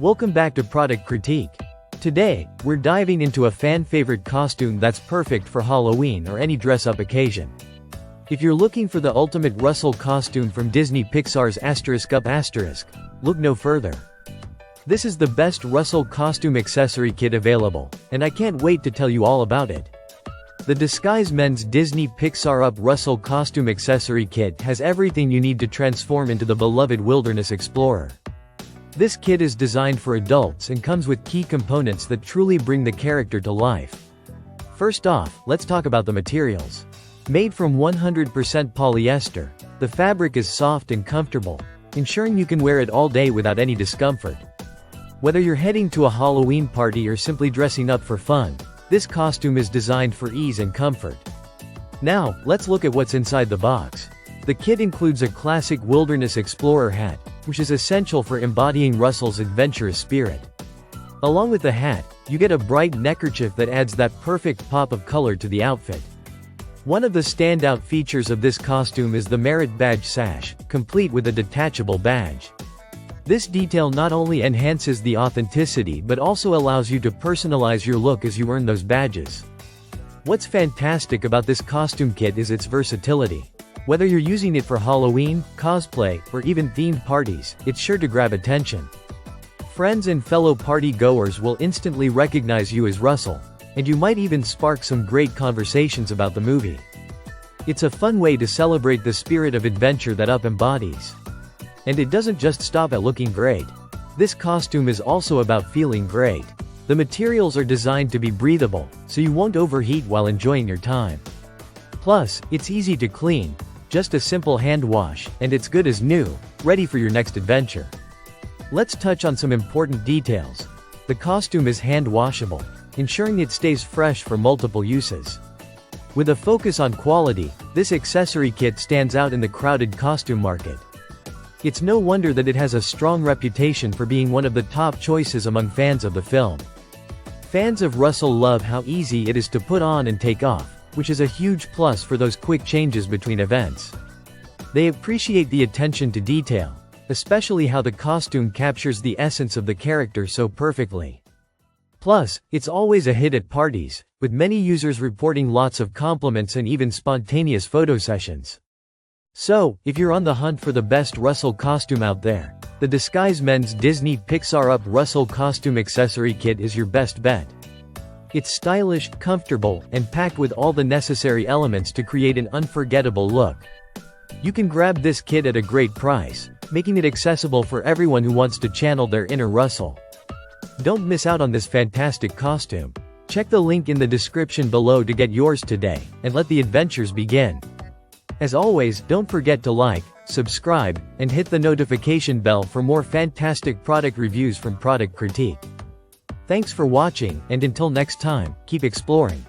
Welcome back to Product Critique. Today, we're diving into a fan-favorite costume that's perfect for Halloween or any dress-up occasion. If you're looking for the ultimate Russell costume from Disney Pixar's look no further. This is the best Russell costume accessory kit available, and I can't wait to tell you all about it. The Disguise Men's Disney Pixar Up Russell Costume Accessory Kit has everything you need to transform into the beloved wilderness explorer. This kit is designed for adults and comes with key components that truly bring the character to life. First off, let's talk about the materials. Made from 100% polyester, the fabric is soft and comfortable, ensuring you can wear it all day without any discomfort. Whether you're heading to a Halloween party or simply dressing up for fun, this costume is designed for ease and comfort. Now, let's look at what's inside the box. The kit includes a classic wilderness explorer hat, which is essential for embodying Russell's adventurous spirit. Along with the hat, you get a bright neckerchief that adds that perfect pop of color to the outfit. One of the standout features of this costume is the merit badge sash, complete with a detachable badge. This detail not only enhances the authenticity but also allows you to personalize your look as you earn those badges. What's fantastic about this costume kit is its versatility. Whether you're using it for Halloween, cosplay, or even themed parties, it's sure to grab attention. Friends and fellow party-goers will instantly recognize you as Russell, and you might even spark some great conversations about the movie. It's a fun way to celebrate the spirit of adventure that Up embodies. And it doesn't just stop at looking great. This costume is also about feeling great. The materials are designed to be breathable, so you won't overheat while enjoying your time. Plus, it's easy to clean. Just a simple hand wash, and it's good as new, ready for your next adventure. Let's touch on some important details. The costume is hand washable, ensuring it stays fresh for multiple uses. With a focus on quality, this accessory kit stands out in the crowded costume market. It's no wonder that it has a strong reputation for being one of the top choices among fans of the film. Fans of Russell love how easy it is to put on and take off, which is a huge plus for those quick changes between events. They appreciate the attention to detail, especially how the costume captures the essence of the character so perfectly. Plus, it's always a hit at parties, with many users reporting lots of compliments and even spontaneous photo sessions. So, if you're on the hunt for the best Russell costume out there, the Disguise Men's Disney Pixar Up Russell Costume Accessory Kit is your best bet. It's stylish, comfortable, and packed with all the necessary elements to create an unforgettable look. You can grab this kit at a great price, making it accessible for everyone who wants to channel their inner Russell. Don't miss out on this fantastic costume. Check the link in the description below to get yours today, and let the adventures begin. As always, don't forget to like, subscribe, and hit the notification bell for more fantastic product reviews from Product Critique. Thanks for watching, and until next time, keep exploring.